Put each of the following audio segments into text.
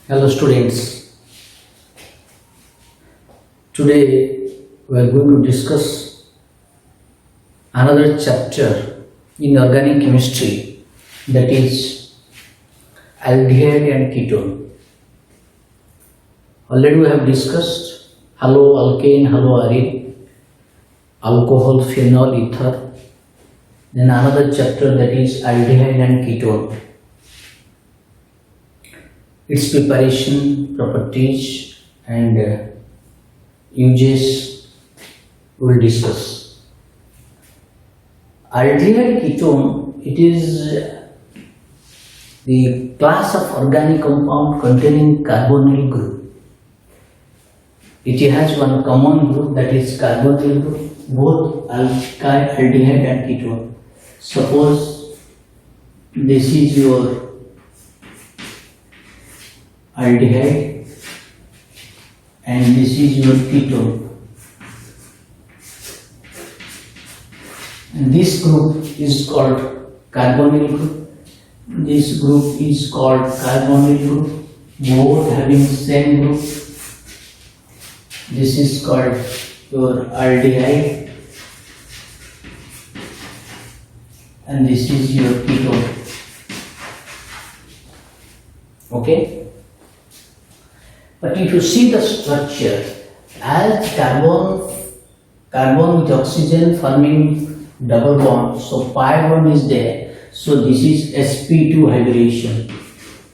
Hello students, today we are going to discuss another chapter in organic chemistry, that is aldehyde and ketone. Already we have discussed haloalkane, haloarine, alcohol, phenol, ether. Then another chapter, that is aldehyde and ketone. Its preparation, properties and uses we will discuss. Aldehyde ketone, it is the class of organic compound containing carbonyl group. It has one common group, that is carbonyl group, both aldehyde and ketone. Suppose this is your aldehyde and this is your ketone, and this group is called carbonyl group, this group is called carbonyl group, both having same group. This is called your aldehyde and this is your ketone. Okay. But if you see the structure, as carbon with oxygen forming double bond, so pi bond is there, so this is sp2 hybridization.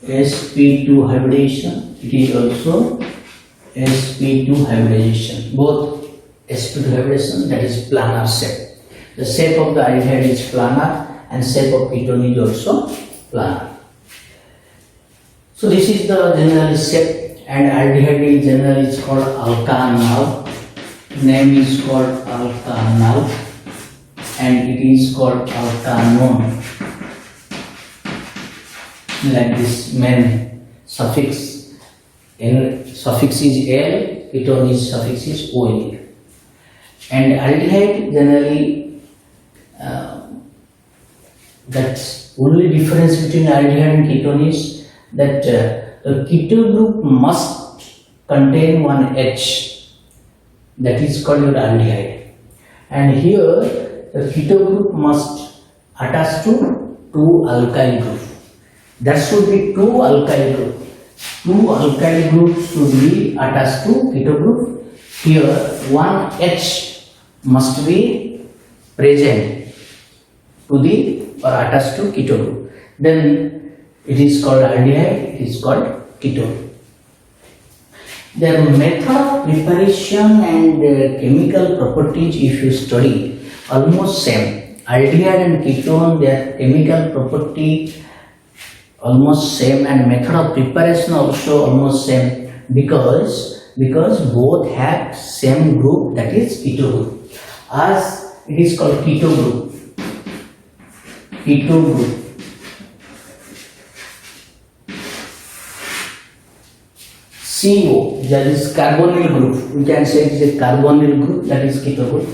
sp2 hybridization, it is also sp2 hybridization. Both sp2 hybridization, that is planar shape. The shape of the aldehyde is planar and shape of ketone is also planar. So this is the general shape. And aldehyde in general is called alkanal. Name is called alkanal and it is called alkanone. Like this main suffix. Suffix is L, ketone is suffix is OL. And aldehyde generally, that's only difference between aldehyde and ketone is that the ketone group must contain one H, that is called your aldehyde, and here the ketone group must attach to two alkyl group. That should be two alkyl group. Two alkyl groups should be attached to ketone group. Here one H must be present to the or attached to ketone group. Then it is called aldehyde, it is called ketone. Their method of preparation and chemical properties, if you study, almost same. Aldehyde and ketone, their chemical property almost same and method of preparation also almost same, because both have same group, that is ketone group. As it is called ketone group. Ketone group. CO, that is carbonyl group, we can say it is a carbonyl group, that is ketone group.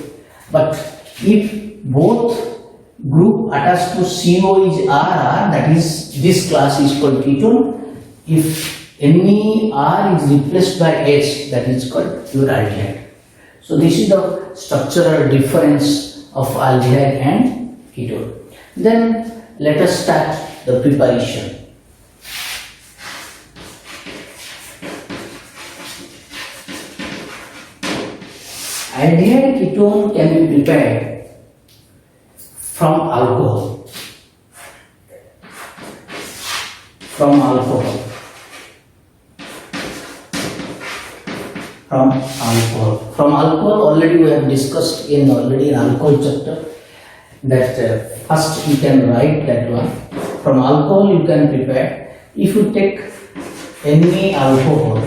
But if both group attached to CO is RR, that is this class is called ketone. If any R is replaced by H, that is called pure aldehyde. So this is the structural difference of aldehyde and ketone. Then let us start the preparation. Aldehyde ketone can be prepared from alcohol. From alcohol. Already we have discussed in alcohol chapter that first you can write that one. From alcohol you can prepare. If you take any alcohol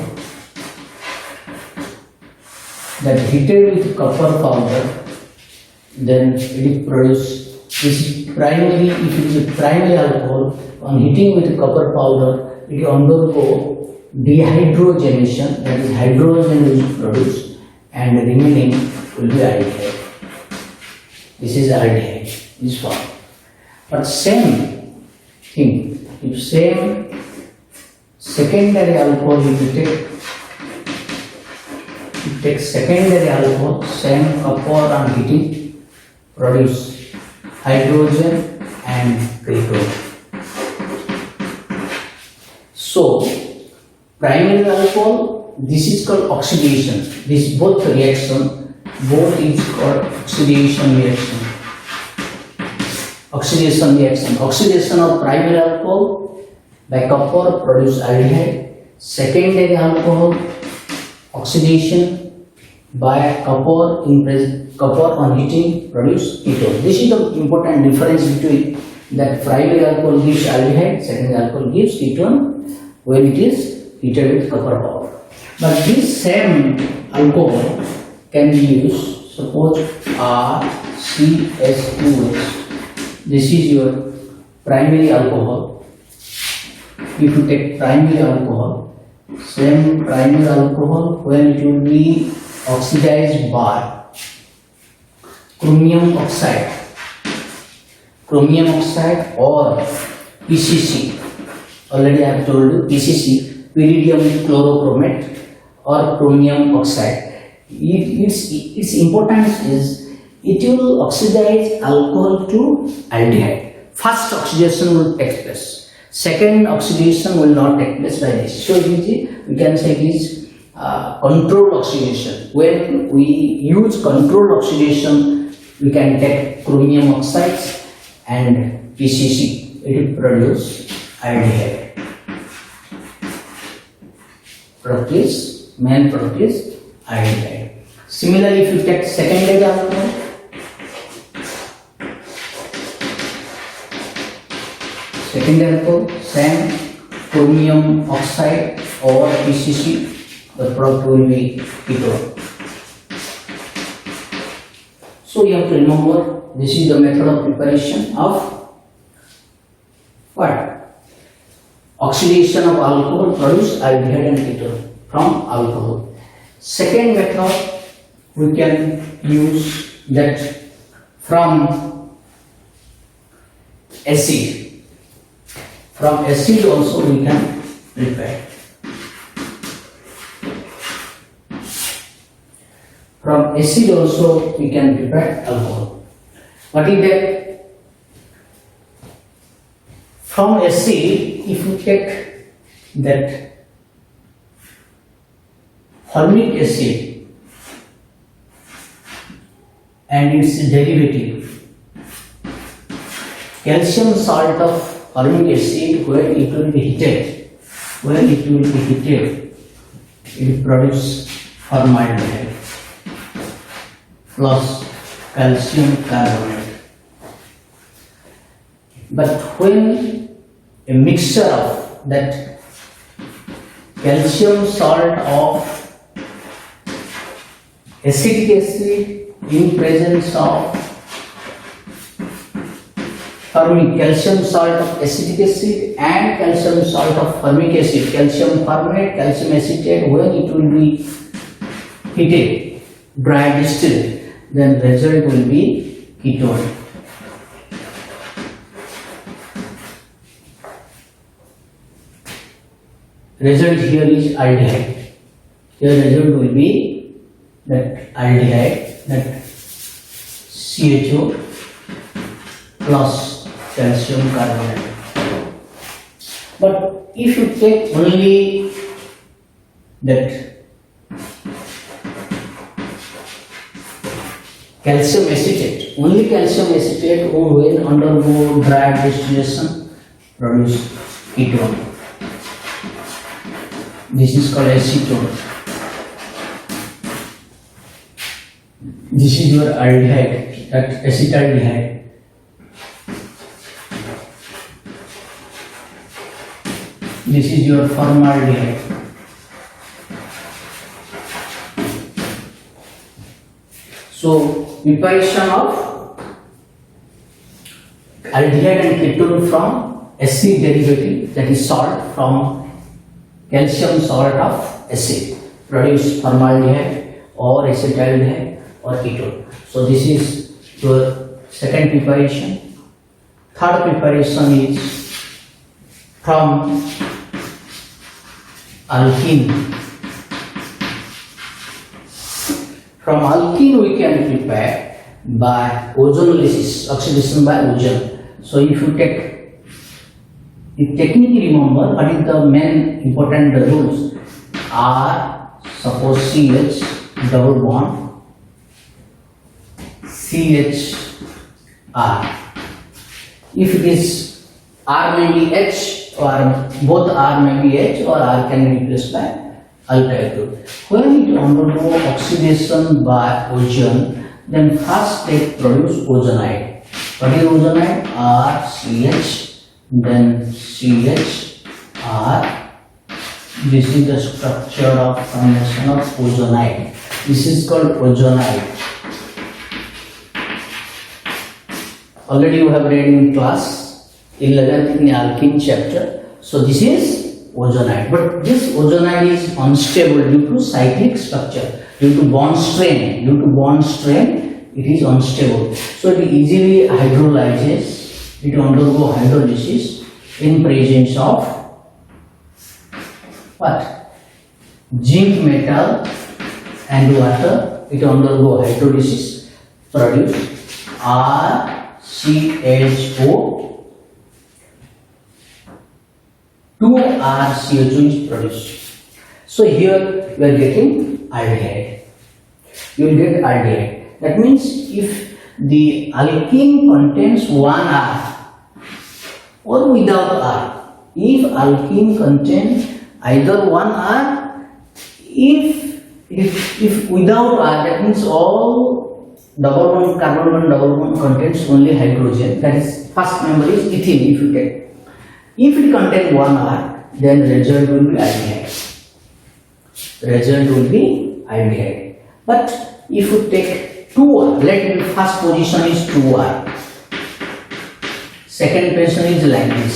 that heated with copper powder, then it is produced. This is primary. If it is a primary alcohol, on heating with copper powder, it will undergo dehydrogenation, that is hydrogen is produced and the remaining will be aldehyde. This is aldehyde, this one. But same thing, if secondary alcohol, if you take secondary alcohol, same copper on heating, produce hydrogen and ketone. So, primary alcohol, this is called oxidation. This both reaction, both is called oxidation reaction. Oxidation reaction. Oxidation of primary alcohol by copper produce aldehyde. Secondary alcohol, oxidation by copper on heating produce ketone. This is the important difference between that primary alcohol gives aldehyde, secondary alcohol gives ketone when it is heated with copper power. But this same alcohol can be used, suppose RCS2H. This is your primary alcohol. If you take primary alcohol, same primary alcohol, when it will be oxidized by chromium oxide or PCC. Already I have told you PCC, pyridium chlorochromate or chromium oxide. Its importance is it will oxidize alcohol to aldehyde. First oxidation will take place. Second oxidation will not take place by this. So we can say it is controlled oxidation. When we use controlled oxidation, we can take chromium oxides and PCC. It will produce aldehyde. Main product is aldehyde. Similarly, if you take secondary alcohol, same chromium oxide or PCC, the product will be ketone. So you have to remember, this is the method of preparation of what? Oxidation of alcohol produce aldehyde and ketone from alcohol. Second method, we can use that from acid. From acid also we can prepare. From acid also we can prepare alcohol. What is that? From acid, if you take that formic acid and its derivative, calcium salt of formic acid, when it will be heated, it will produce formaldehyde plus calcium carbonate. But when a mixture of that calcium salt of acetic acid in presence of calcium salt of acetic acid and calcium salt of formic acid, calcium formate, calcium acetate, when it will be heated, dry distilled, then result will be ketone. Result here is aldehyde. Here result will be that aldehyde, that CHO plus calcium carbonate. But if you take only that calcium acetate, when undergo dry distillation produce ketone. This is called acetone. This is your aldehyde, that acetaldehyde. This is your formaldehyde. So, preparation of aldehyde and ketone from acid derivative, that is salt, from calcium salt of acid, produce formaldehyde or acetaldehyde or ketone. So this is your second preparation. Third preparation is from alkene. From alkene we can prepare by ozonolysis, oxidation by ozone. So if you take, technically remember what is the main important rules are, suppose CH double bond CHR. If it is R may be H or both R may be H or R can be replaced by aldehyde group. When it undergo oxidation by ozone, then first they produce ozonide. What is ozonide? RCH, then CHR. This is the structure of formation of ozonide. This is called ozonide. Already you have read in class 11th in the alkene chapter. So this is ozonide, but this ozonide is unstable due to cyclic structure, due to bond strain. It is unstable. So it easily hydrolyzes. It undergo hydrolysis in presence of what? Zinc metal and water. It undergo hydrolysis, produce RCHO. 2RCHO is produced. So here we are getting aldehyde. You will get aldehyde. That means if the alkene contains one R or without R, if alkene contains either one R, if without R, that means all double bond, carbon bond, double bond contains only hydrogen. That is first member is ethene. If you take, if it contains one R, then result will be aldehyde. But if you take 2R, let the first position is 2R. Second position is like this.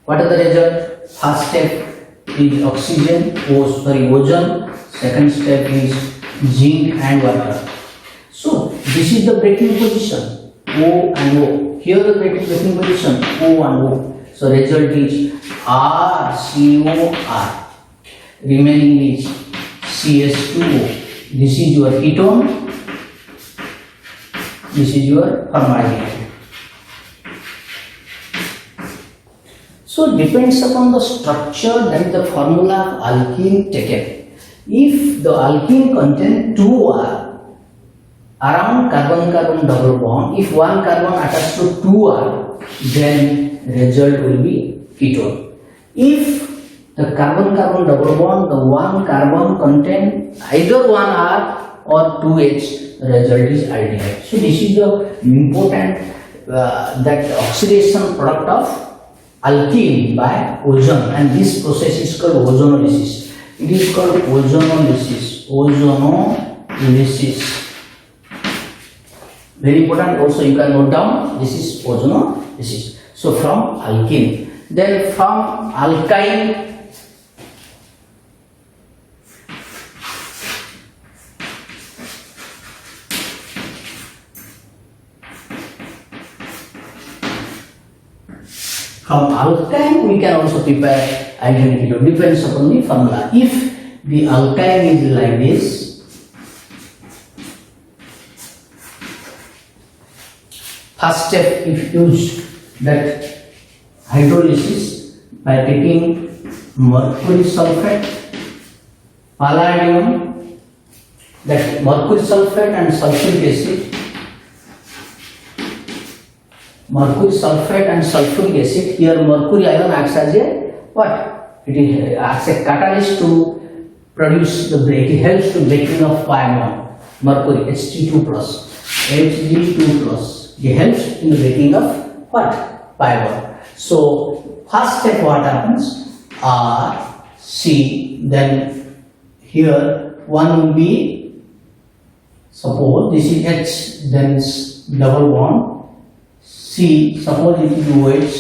What are the result? First step is oxygen, ozone. Second step is zinc and water. So this is the breaking position, O and O. Here the breaking position, O and O. So result is RCOR. Remaining is CS2O. This is your ketone. This is your formaldehyde. So depends upon the structure, that is the formula of alkene taken. If the alkene contains 2R around carbon-carbon double bond, if one carbon attached to 2R, then result will be ketone. If the carbon-carbon double bond, the one carbon contain either 1R or 2H, result is aldehyde. So this is the important that oxidation product of alkene by ozone, and this process is called ozonolysis. It is called ozonolysis. Very important. Also you can note down, this is ozonolysis. So from alkene, then from alkyne, we can also prepare aldehyde ketone. Depends upon the formula. If the alkyne is like this, first step, if use that hydrolysis by taking mercury sulfate, palladium, that mercury sulfate and sulfuric acid. Mercury sulfate and sulfuric acid. Here mercury ion acts as a what? It acts a catalyst to produce the break. It helps to breaking of pi bond. Mercury Hg2 plus. It helps in the breaking of what? Pi bond. So first step what happens? R, C, then here one will be, suppose this is H, then double bond. C, suppose it is OH,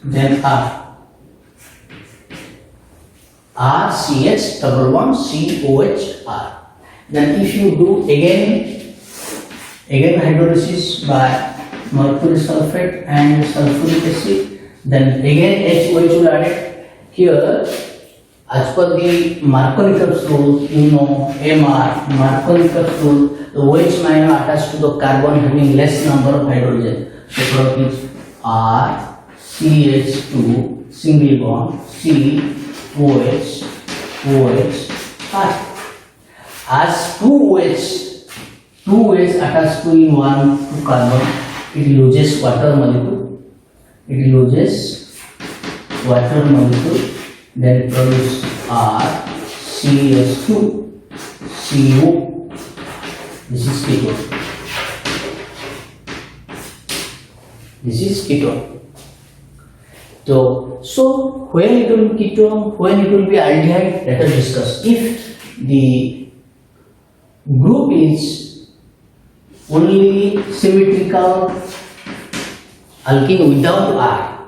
then R. R, CH, double bond, COH, R. Then if you do again hydrolysis by mercury sulfate and sulfuric acid, then again HOH will add it. Here As per the Markovnikov's rule, you know MR, Markovnikov's rule, the OH minus attached to the carbon having less number of hydrogen. So product is R, CH2, single bond, C, OH, OH, R. As two OH attached to in one to carbon, it loses water molecule. It loses water molecule. Then produce R, CH2, CO. This is ketone. This is ketone. So when it will be ketone, when it will be aldehyde, let us discuss. If the group is only symmetrical alkene without R,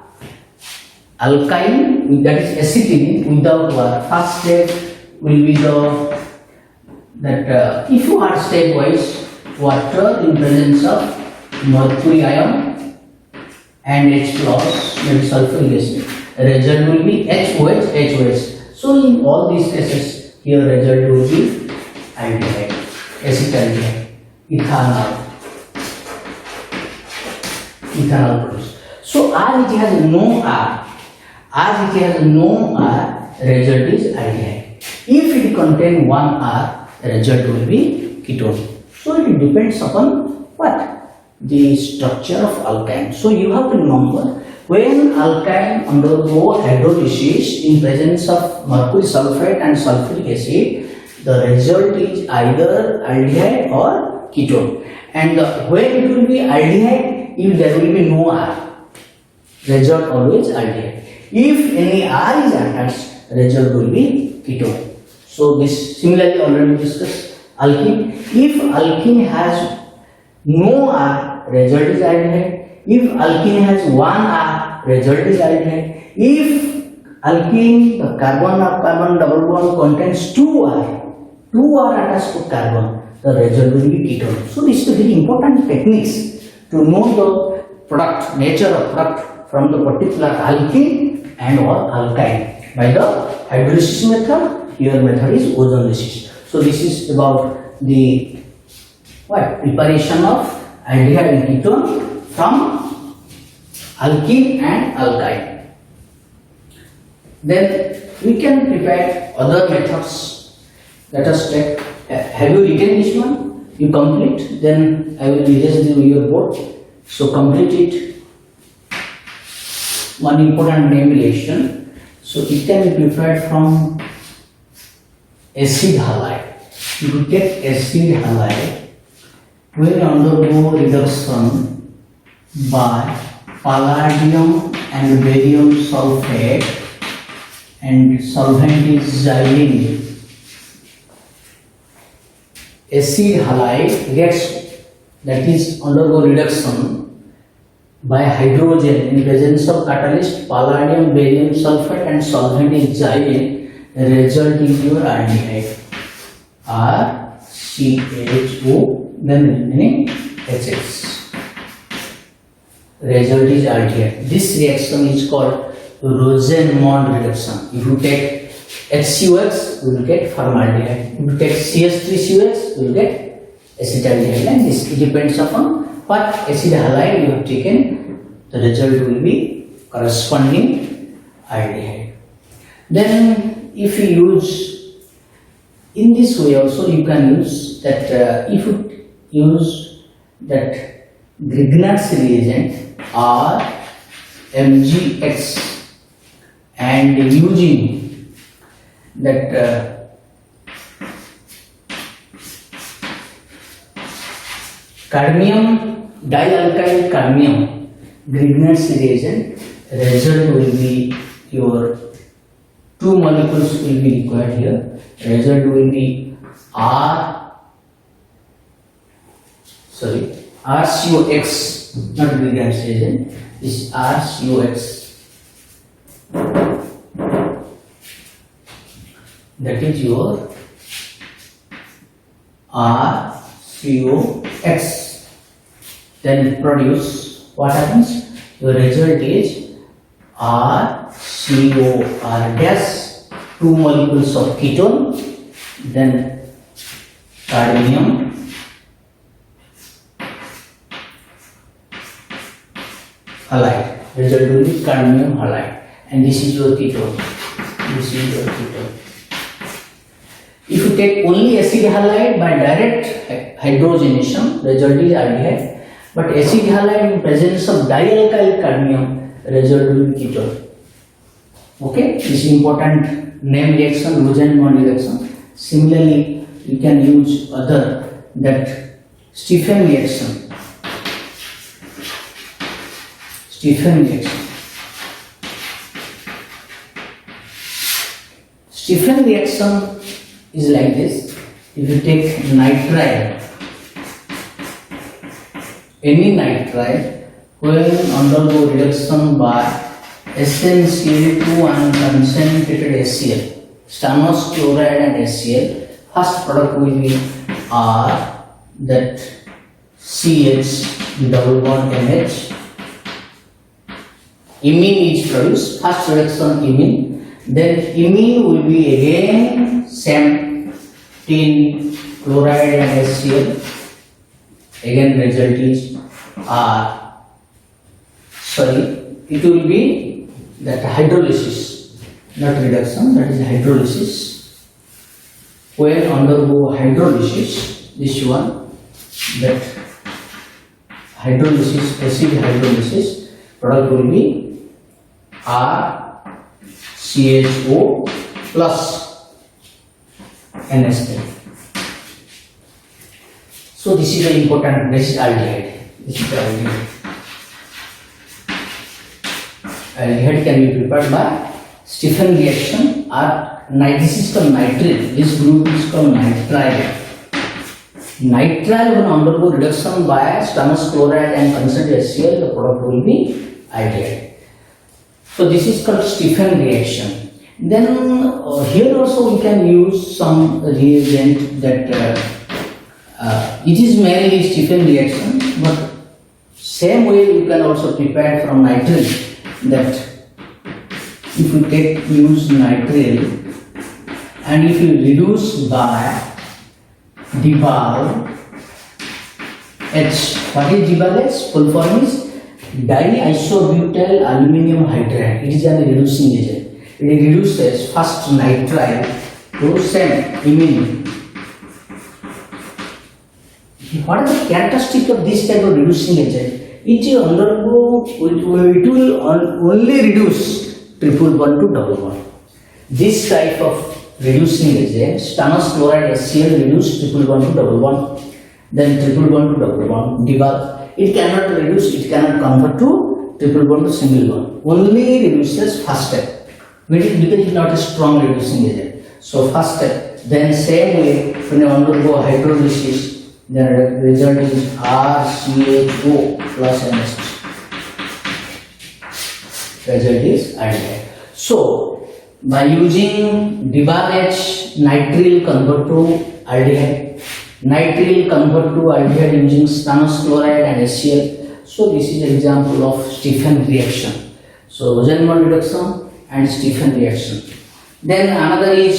alkyne, that is acetylene without R, first step will be if you are stepwise, water in presence of mercury ion and H plus, that is sulfuric acid, result will be HOH, HOH. So in all these cases, here result will be aldehyde, acetaldehyde, ethanol produced. So R which has no R, result is aldehyde. If it contains one R, the result will be ketone. So it depends upon what? The structure of alkyne. So you have to remember, when alkyne undergo hydrolysis in presence of mercury sulfate and sulfuric acid, the result is either aldehyde or ketone. And when it will be aldehyde, if there will be no R, result always aldehyde. If any R is attached, result will be ketone. So this similarly already discussed. Alkene. If alkene has no R, result is aldehyde. If alkene has one R, result is aldehyde. If alkene, the carbon double bond contains two R attached to carbon, the result will be ketone. So this is a very important techniques to know the product, nature of product from the particular alkene and or alkyne by the hydrolysis method. Here method is ozonolysis. So this is about the preparation of aldehyde and ketone from alkene and alkyne. Then we can prepare other methods. Let us take. Have you written this one? You complete. Then I will erase your board. So complete it. One important name relation. So it can be prepared from acid halide. You take acid halide will undergo reduction by palladium and barium sulfate and solvent is xylene. Acid halide gets, that is undergo reduction by hydrogen in presence of catalyst palladium, barium sulfate and solvent is xylene. The result is your aldehyde, RCHO, then remaining HX. Result is aldehyde. This reaction is called Rosen-Mond reduction. If you take HCOX, you will get formaldehyde. If you take CH3COX, you will get acetaldehyde. And this depends upon what acid halide you have taken. The result will be corresponding aldehyde. Then if you use in this way also, you can use that if you use that Grignard's reagent or MgX and using that cadmium dialkyl cadmium Grignard's reagent, result will be your two molecules will be required here. Result will be RCOX, not Grignard's reagent. This is RCOX. That is your RCOX. Then produce, what happens? Your result is RCOR dash 2 molecules of ketone, then cadmium, halide. Result will be cadmium halide, and this is your ketone. This is your ketone. If you take only acid halide by direct hydrogenation, result is aldehyde. But acid halide in presence of dialkyl cadmium, result will be ketone. Okay, this is important name reaction, Rosen-Bond reaction. Similarly, you can use other, that Stephen reaction. Stephen reaction. Stephen reaction is like this. If you take nitrile, any nitrile, when undergo reduction by SnCl2 and concentrated HCl, stannous chloride and HCl, first product will be R, that CH double bond NH. Imine is produced, first reaction imine, then imine will be again same tin, chloride and HCl, again result is R. Sorry, it will be that hydrolysis, not reduction, that is hydrolysis. When undergo hydrolysis, this one, that hydrolysis, acid hydrolysis, product will be RCHO plus NH3. So this is the important, this is aldehyde. This is the aldehyde. Aldehyde can be prepared by Stephen reaction, or this is called nitrile. This group is called nitrile. Nitrile, when undergo reduction by stannous chloride and concentrated HCl, the product will be aldehyde. So this is called Stephen reaction. Then here also we can use some reagent that it is mainly Stephen reaction, but same way you can also prepare from nitrile. That if you use nitrile and if you reduce by Dibal H, what is Dibal H? Full form is diisobutyl aluminum hydride. It is a reducing agent. It reduces first nitrile to same imine. What is the characteristic of this type of reducing agent? It will only reduce triple bond to double bond. This type of reducing agent, stannous chloride HCl, reduce triple bond to double bond, then triple bond to double bond, Dibal. It cannot reduce, it cannot convert to triple bond to single bond. Only reduces first step, because it is not a strong reducing agent. So first step, then same way when you undergo hydrolysis, the result is RCHO plus NH3. Result is aldehyde. So by using Dibal H, nitrile convert to aldehyde. Nitrile convert to aldehyde using stannous chloride and HCl. So this is an example of Stephen reaction. So Rosen-Bond reduction and Stephen reaction. Then another is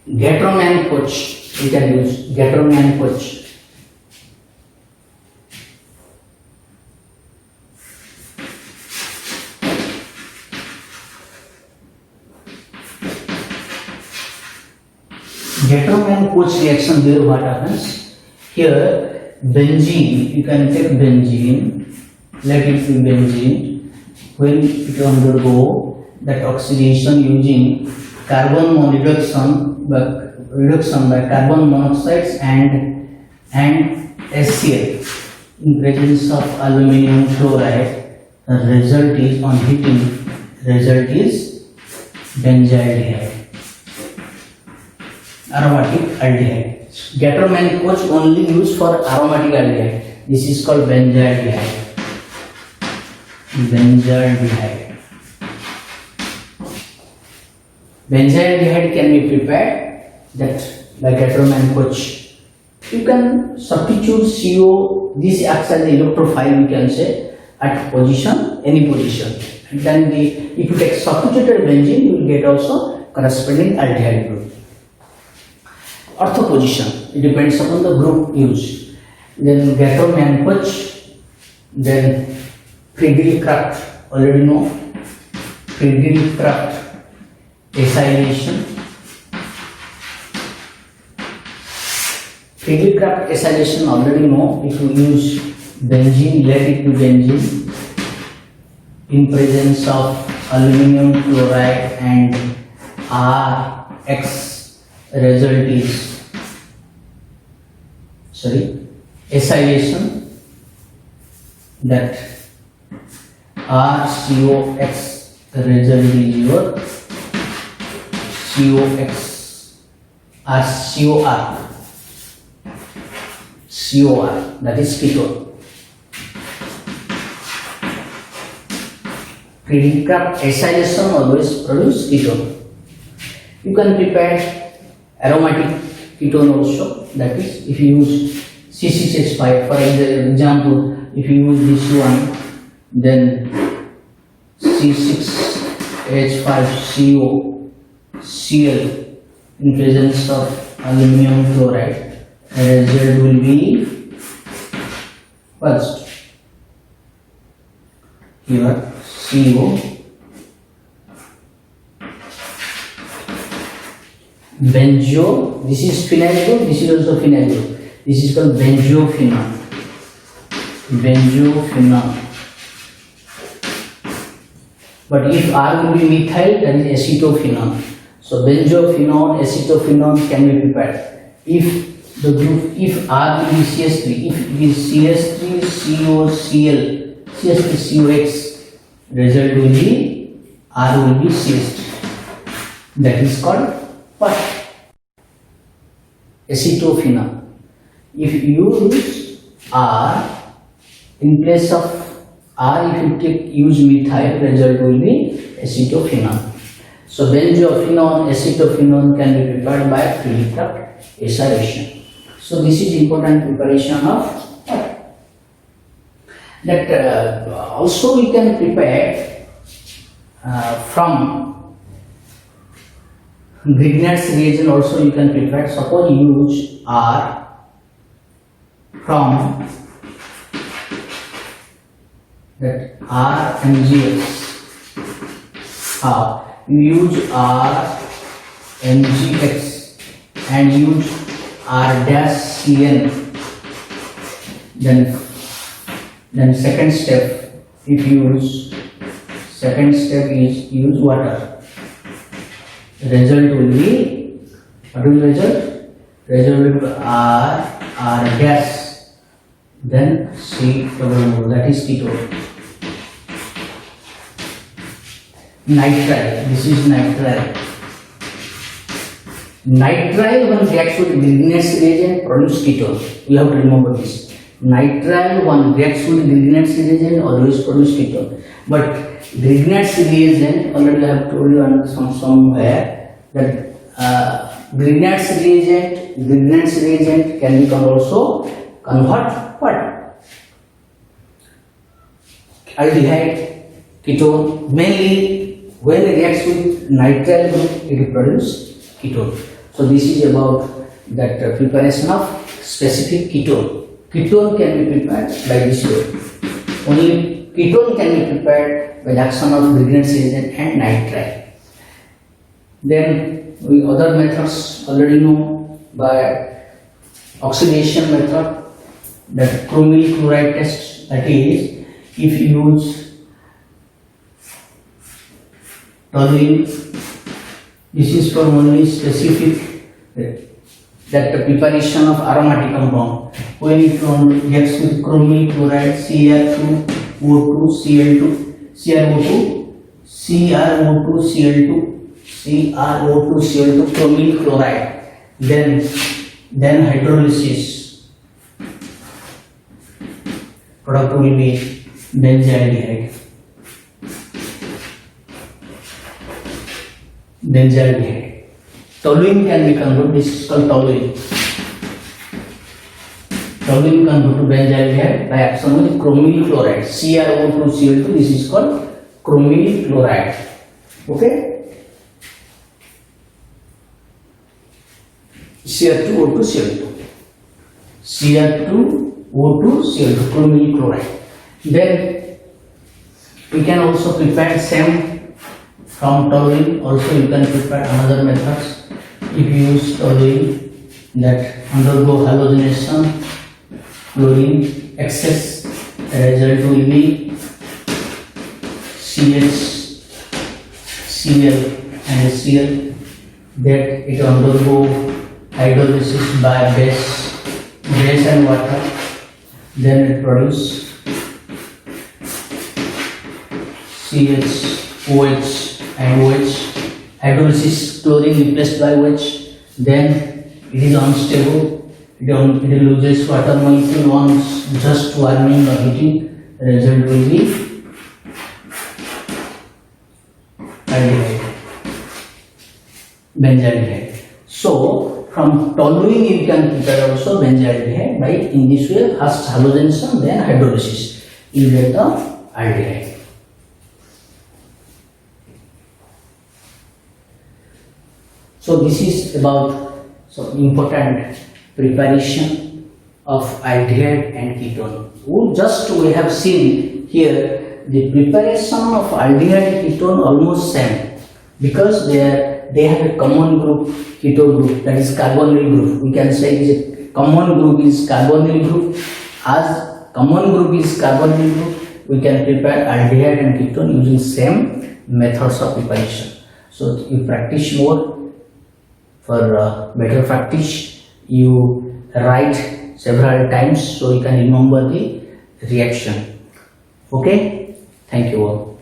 Gattermann-Koch. We can use Gattermann-Koch. Gattermann-Koch reaction, there what happens? Here benzene, you can take benzene, let it be benzene. When it undergo that oxidation using carbon reduction by carbon monoxides and HCl in presence of aluminum chloride, the result is on heating, result is benzaldehyde, aromatic aldehyde. Gattermann-Koch only used for aromatic aldehyde. This is called benzaldehyde. Benzaldehyde. Benzaldehyde can be prepared that by Gattermann-Koch. You can substitute CO, this acts as an electrophile, you can say, at position, any position, Then if you take substituted benzene, you will get also corresponding aldehyde group. Ortho position, it depends upon the group used. Then Gatton and Puch, then Friedrich-Kraft, already know. Friedrich-Kraft acylation. Friedrich-Kraft acylation already know. If you use benzene, let it be benzene in presence of aluminum chloride and RX, result is acylation, that RCOX, result is your COX, COR, that is ketone. Friedrich-Kraft acylation always produce ketone. You can prepare aromatic ketone also, that is if you use C6H5, for example, if you use this one, then C6H5CO Cl in presence of aluminum chloride, result will be first here CO, benzo, this is phenyl group, this is also phenyl group, this is called benzophenone. But if R will be methyl, that is acetophenone. So benzophenone, acetophenone can be prepared. If the group, if R will be CH3, if it is CH3COCl, CH3COX, result will be R will be CH3. That is called what? Acetophenone. If you use R in place of R, if you use methyl, result will be acetophenone. So benzophenone, acetophenone can be prepared by Friedrich-Kraft acylation. So this is important preparation of that. Also we can prepare from Grignard's reagent. Also you can prepare. Suppose you use R from that RMGX. You use RMGX and use R-CN. Then second step, if you use, second step is use water. Result will be, what will result? Result will be R gas, then C double, that is ketone. Nitrile, this is nitrile. Nitrile when reacts with Grignard's reagent produce ketone. You have to remember this. Nitrile when reacts with Grignard's reagent always produce ketone. But Grignard's reagent, already I have told you somewhere that Grignard's reagent can be also convert what? Aldehyde ketone. Mainly when it reacts with nitrile group, it produces ketone. So this is about that preparation of specific ketone. Ketone can be prepared by this way. Only ketone can be prepared by the action of Grignard's reagent and nitrile. Then we other methods already know by oxidation method, that chromyl chloride test, that is if you use toluene, this is for only specific that the preparation of aromatic compound. When it reacts with chromyl chloride, CrO2, chromyl chloride, then hydrolysis, product will be benzaldehyde. Toluene can be converted, this is called toluene. Toluene converted to benzaldehyde by action with chromyl chloride, CrO2, this is called chromyl chloride. Okay, Cr2O2 Cl2, Cr2O2 Cl2, chromyl chloride. Then we can also prepare same from toluene. Also you can prepare another methods. If you use toluene that undergo halogenation, chlorine excess, result will be CH, Cl and Cl, that it undergo hydrolysis by base and water, then it produce CH, OH and OH, hydrolysis, chlorine replaced by OH, then it is unstable, it loses water molecule once just warming or heating, result will be aldehyde, benzaldehyde. So from toluene you can prepare also benzaldehyde by in this way, first halogenation then hydrolysis, you get the aldehyde. So this is about some important preparation of aldehyde and ketone. We have seen here the preparation of aldehyde and ketone almost same, because they have a common group, keto group, that is carbonyl group. We can say is a common group is carbonyl group. As common group is carbonyl group, we can prepare aldehyde and ketone using same methods of preparation. So you practice more. For better practice, you write several times so you can remember the reaction. Okay, thank you all.